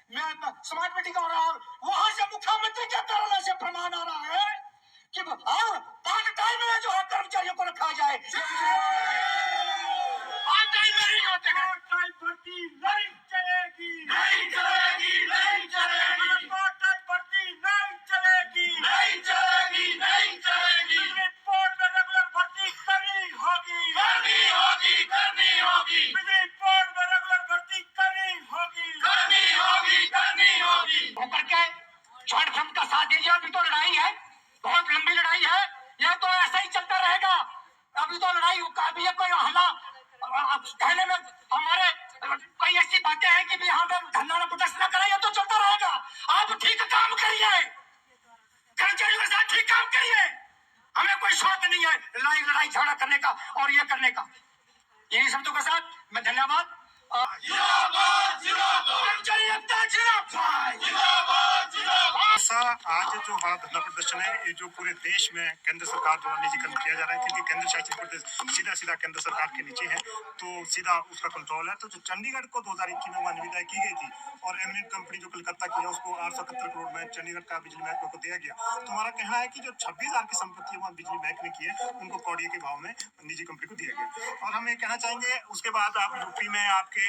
Smart meeting हो रहा है और वहां से मुख्यमंत्री के कार्यालय से प्रमाण आ रहा है कि और पार्ट टाइम में जो है कर्मचारियों को रखा जाए। पार्ट टाइम में नहीं होते हैं, टाइम भर्ती नहीं चलेगी, नहीं चलेगी, नहीं चलेगी, पार्ट टाइम भर्ती नहीं चलेगी, नहीं चलेगी, नहीं चलेगी, बोर्ड में रेगुलर भर्ती करनी होगी, करनी होगी, करनी होगी, बिजली बोर्ड में रेगुलर भर्ती करनी होगी, करनी होगी, करनी होगी। होकर के जॉइंट फ्रंट का साथ दीजिए। अभी तो लड़ाई है, बहुत लंबी लड़ाई है, यह तो ऐसा ही चलता रहेगा। अभी तो लड़ाई अभी ये कोई हल्ला कहने में हमारे कई ऐसी बातें हैं कि यहाँ पे धरना न प्रोटेस्ट न करें, ये तो चलता रहेगा। आप ठीक काम करिए, कर्मचारियों के साथ ठीक काम करिए, हमें कोई शौक नहीं है लड़ाई झगड़ा करने का और ये करने का। यही शब्दों के साथ मैं धन्यवाद। आज जो हमारा धरना प्रदर्शन है, ये जो पूरे देश में केंद्र सरकार द्वारा निजीकरण किया जा रहा है, क्योंकि केंद्र शासित प्रदेश सीधा केंद्र सरकार के नीचे है, तो सीधा उसका कंट्रोल है। तो जो चंडीगढ़ को 2021 में वहाँ निविदा की गई थी और एमिनेंट कंपनी जो कलकत्ता की है उसको 871 करोड़ में चंडीगढ़ का बिजली महकमे को दिया गया। तो हमारा कहना है कि जो 26,000 की संपत्ति है वहाँ बिजली महकमे की है, उनको कौड़िये के भाव में निजी कंपनी को दिया गया। और हम ये कहना चाहेंगे, उसके बाद आप यूपी में आपके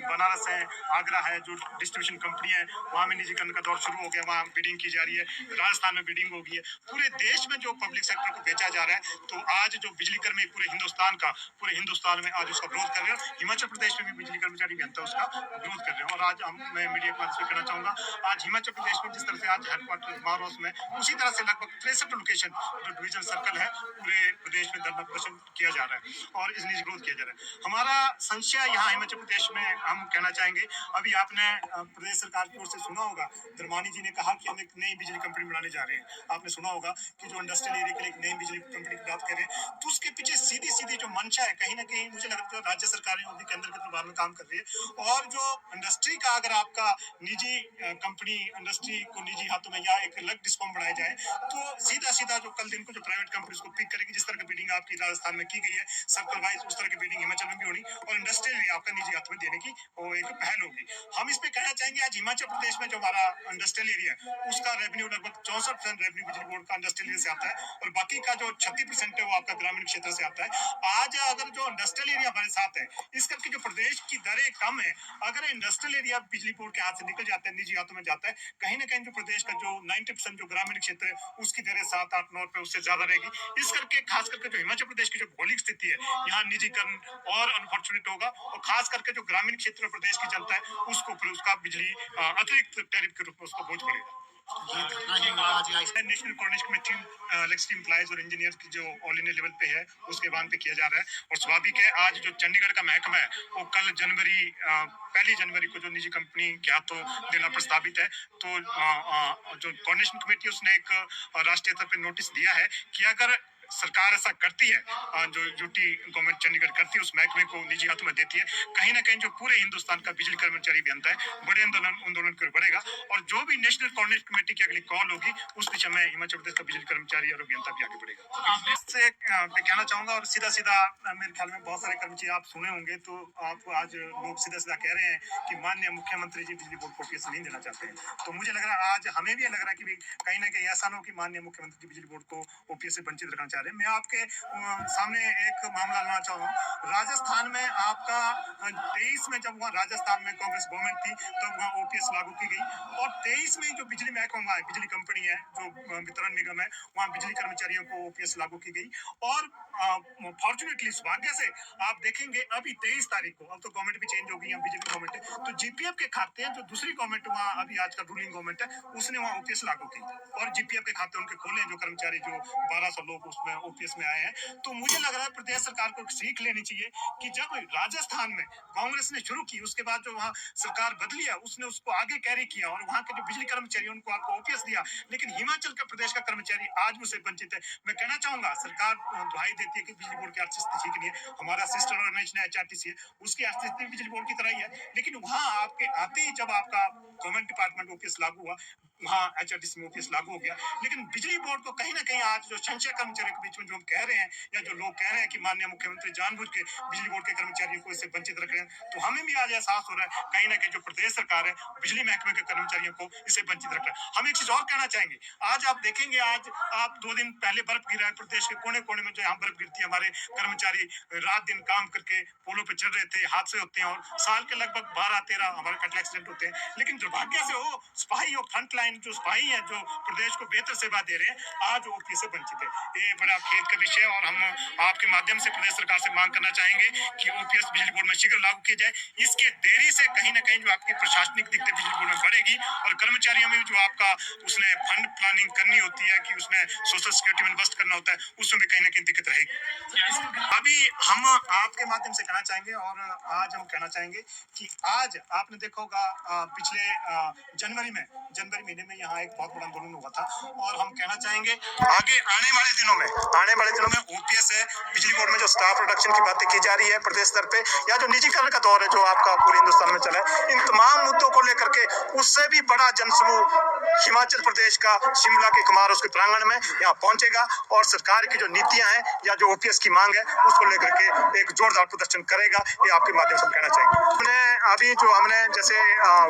बनारस है, आगरा है, जो डिस्ट्रीब्यूशन कंपनी है वहाँ में निजीकरण का दौर शुरू हो गया, वहाँ बिडिंग की जा रही है। राजस्थान में बिडिंग होगी है। पूरे देश में जो पब्लिक सेक्टर को बेचा जा रहा है, तो आज जो बिजली कर्मी पूरे हिंदुस्तान में आज उसका विरोध कर रहे हैं। हिमाचल प्रदेश में भी बिजली कर्मचारी अभियंता उसका विरोध कर रहे हैं। और आज मैं मीडिया के माध्यम से कहना चाहूंगा, आज हिमाचल प्रदेश में जिस तरह से आज हेडक्वार्टर मारोस में, उसी तरह से लगभग 63 लोकेशन जो डिवीजन सर्कल है पूरे प्रदेश में धरना प्रदर्शन किया जा रहा है और इस निजी विरोध किया जा रहा है। हमारा संशय यहाँ हिमाचल प्रदेश में हम कहना चाहेंगे, अभी आपने प्रदेश सरकार की ओर से सुना होगा, धर्मानी जी ने कहा कि हम एक नई बिजली कंपनी बनाने जा रहे हैं। आपने सुना होगा कि जो इंडस्ट्रियल एरिया के लिए एक नई बिजली कंपनी की बात कर रहे हैं, तो उसके पीछे सीधी जो मंशा है, कहीं ना कहीं मुझे लगता है राज्य सरकारें भी केंद्र के प्रभाव में काम कर रही है। और जो इंडस्ट्री का अगर आपका निजी कंपनी इंडस्ट्री को निजी हाथों में या एक अलग डिस्कॉम बनाया जाए, तो सीधा जो कल दिन को जो प्राइवेट कंपनी को पिक करेगी, जिस तरह की बिल्डिंग आपकी राजस्थान में की गई है सर्कल वाइज, उस तरह की बिल्डिंग हिमाचल में भी होनी और इंडस्ट्रियल एरिया आपका निजी हाथ में देने की वो एक पहल होगी। हम इस पे कहना चाहेंगे, आज हिमाचल प्रदेश में जो हमारा इंडस्ट्रियल एरिया है उसका रेवेन्यू लगभग 64% रेवेन्यू बिजली बोर्ड का इंडस्ट्रियल एरिया से आता है और बाकी का जो 36% है वो आपका ग्रामीण क्षेत्र से आता है। आज अगर जो इंडस्ट्रियल एरिया हमारे साथ है, इस करके जो प्रदेश की दरें कम है, अगर इंडस्ट्रियल एरिया बिजली बोर्ड के हाथ से निकल जाता है, निजी हाथों में जाता है, कहीं ना कहीं जो प्रदेश का जो 90% जो ग्रामीण क्षेत्र है उसकी दरें 7-8-9 उससे ज्यादा रहेगी। इस करके खास करके जो हिमाचल प्रदेश की जो भौगोलिक स्थिति है, यहाँ निजीकरण और अनफॉर्चुनेट होगा और खास करके जो ग्रामीण क्षेत्र प्रदेश की जनता है उसको फिर उसका बिजली अतिरिक्त टैरिफ के रूप में उसको बोझ पड़ेगा। National coordination committee electricity employees और इंजीनियर की जो ऑल इंडिया लेवल पे है उसके बांध पे किया जा रहा है। और स्वाभाविक है, आज जो चंडीगढ़ का महकमा है वो कल पहली जनवरी को जो निजी कंपनी के हाथों देना प्रस्तावित है। तो जो कोऑर्डिनेशन कमेटी उसने एक राष्ट्रीय स्तर पर नोटिस दिया है कि अगर सरकार ऐसा करती है, जो यूटी गवर्नमेंट चंडीगढ़ करती है, उस महकमे को निजी हाथों में देती है, कहीं ना कहीं जो पूरे हिंदुस्तान का बिजली कर्मचारी अभियंता है बड़े आंदोलन कर बढ़ेगा। और जो भी नेशनल कोऑर्डिनेशन कमेटी की अगली कॉल होगी उस दिशा में हिमाचल प्रदेश का बिजली कर्मचारी और अभियंता भी आगे बढ़ेगा। इससे कहना चाहूंगा, और सीधा मेरे ख्याल में बहुत सारे कर्मचारी आप सुने होंगे, तो आप आज लोग सीधा कह रहे हैं कि माननीय मुख्यमंत्री जी बिजली बोर्ड को ओपीएस नहीं देना चाहते हैं। तो मुझे लग रहा है आज हमें भी लग रहा है कि कहीं ना कहीं ऐसा ना हो कि माननीय मुख्यमंत्री जी बिजली बोर्ड को ओपीएस से वंचित रखना चाह रहे हैं। मैं आपके सामने एक मामला लाना चाहूँगा। राजस्थान में आपका 23 में जब वहाँ राजस्थान में कांग्रेस गवर्नमेंट थी तब वहाँ ओपीएस लागू की गई और 23 में जो बिजली महकमा है, बिजली कंपनी है, जो वितरण निगम है, वहाँ बिजली कर्मचारियों को ओपीएस लागू की गई। और फॉर्चुनेटली सौभाग्य से आप देखेंगे अभी 23 तारीख को, अब तो गवर्नमेंट भी चेंज हो गई है, बीजेपी गवर्नमेंट है, तो जीपीएफ के खाते हैं जो दूसरी गवर्नमेंट वहाँ अभी आज का रूलिंग गवर्नमेंट है उसने वहाँ ओपीएस लागू की और जीपीएफ के खाते उनके खोले, जो कर्मचारी जो 1200 लोग उसमें ओपीएस में आए हैं। तो मुझे लग रहा है प्रदेश सरकार को सीख लेनी चाहिए कि जब राजस्थान में कांग्रेस ने शुरू की, उसके बाद जो वहाँ सरकार बदली है उसने उसको आगे कैरी किया और वहाँ के जो बिजली कर्मचारी उनको आपको ओपीएस दिया, लेकिन हिमाचल का प्रदेश का कर्मचारी आज भी उससे वंचित है। मैं कहना चाहूंगा सरकार दुहाई देती है कि बिजली बोर्ड की आर्थिक स्थिति ठीक नहीं है, हमारा सिस्टर ऑर्गेनाइजेशन है एचआरटीसी है, उसकी आर्थिक स्थिति बिजली बोर्ड की तरह ही है, लेकिन वहाँ आपके आते ही जब आपका गवर्नमेंट डिपार्टमेंट ओपीएस लागू हुआ, वहाँ HRTC में OPS लागू हो गया। लेकिन बिजली बोर्ड को कहीं ना कहीं आज जो संचय कर्मचारियों के बीच में जो हम कह रहे हैं या जो लोग कह रहे हैं कि माननीय मुख्यमंत्री जानबूझ के बिजली बोर्ड के कर्मचारियों को इससे वंचित रख रहे हैं, तो हमें भी आज एहसास हो रहा है कहीं ना कहीं जो प्रदेश सरकार है बिजली महकमे के कर्मचारियों को इससे वंचित रख रहा है। हम एक चीज और कहना चाहेंगे, आज आप देखेंगे, आज आप 2 दिन पहले बर्फ गिरा है प्रदेश के कोने कोने में, जो यहाँ बर्फ गिरती है, हमारे कर्मचारी रात दिन काम करके पोलों पे चढ़ रहे थे, हादसे होते हैं और साल के लगभग 12-13 हमारे कटल एक्सीडेंट होते हैं। लेकिन दुर्भाग्य से वो सिपाही और फ्रंट लाइन जो सिपाही है जो प्रदेश को बेहतर सेवा दे रहे हैं, आज OPS से वंचित है। ये बड़ा खेद का विषय है और हम आपके माध्यम से प्रदेश सरकार से मांग करना चाहेंगे कि OPS बिजली बोर्ड में शीघ्र लागू किया जाए। इसके देरी से कहीं ना कहीं जो आपकी प्रशासनिक दिक्कत बिजली बोर्ड में बढ़ेगी और कर्मचारियों में जो आपका उसने फंड प्लानिंग करनी होती है कि उसने सोशल सिक्योरिटी में इन्वेस्ट करना होता है, उसमें भी कहीं ना कहीं दिक्कत रहेगी। अभी हम आपके माध्यम से कहना चाहेंगे और आज हम कहना चाहेंगे कि आज आपने देखा होगा पिछले जनवरी महीने में यहाँ एक बहुत बड़ा आंदोलन हुआ था और हम कहना चाहेंगे आगे आने वाले दिनों में OPS है बिजली बोर्ड में जो स्टाफ रिडक्शन की बातें की जा रही है प्रदेश स्तर पे, या जो निजीकरण का दौर है जो आपका पूरे हिंदुस्तान में चला है, इन तमाम मुद्दों को लेकर के उससे भी बड़ा जनसमूह हिमाचल प्रदेश का शिमला के कुमार उसके प्रांगण में यहाँ पहुंचेगा और सरकार की जो नीतियां हैं या जो OPS की मांग है उसको लेकर के एक जोरदार प्रदर्शन करेगा। ये आपके माध्यम से कहना चाहेंगे। हमने जैसे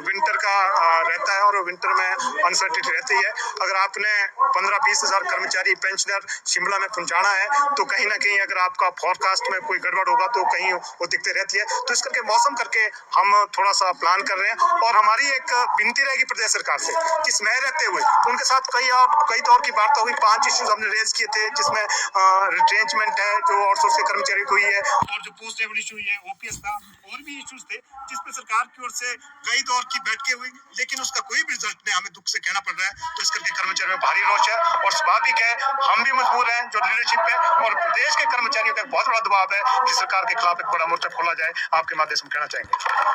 विंटर का रहता है और विंटर में अनसर्टिनिटी रहती है, अगर आपने 15-20 हजार कर्मचारी पेंशनर शिमला में पहुंचाना है तो कहीं ना कहीं अगर आपका फोरकास्ट में कोई गड़बड़ होगा तो कहीं वो दिक्कतें रहती है। तो इस करके मौसम करके हम थोड़ा सा प्लान कर रहे हैं और हमारी एक विनती रहेगी प्रदेश सरकार से कि इसमें रहते हुए उनके साथ कई तौर की वार्ता हुई, 5 इश्यूज हमने रेज किए थे जिसमें रिट्रेंचमेंट है जो आउटसोर्स के कर्मचारी को हुई है और जो पोस्ट लेवल इशू हुई है OPS का, और भी इश्यूज थे जिसपे सरकार की ओर से कई दौर की बैठकें हुई, लेकिन उसका कोई भी रिजल्ट नहीं, हमें दुख से कहना पड़ रहा है। तो इस करके कर्मचारियों में भारी रोष है और स्वाभाविक है हम भी मजबूर हैं जो लीडरशिप है और प्रदेश के कर्मचारियों का बहुत बड़ा दबाव है कि सरकार के खिलाफ एक बड़ा मोर्चा खोला जाए। आपके माध्यम से कहना चाहेंगे।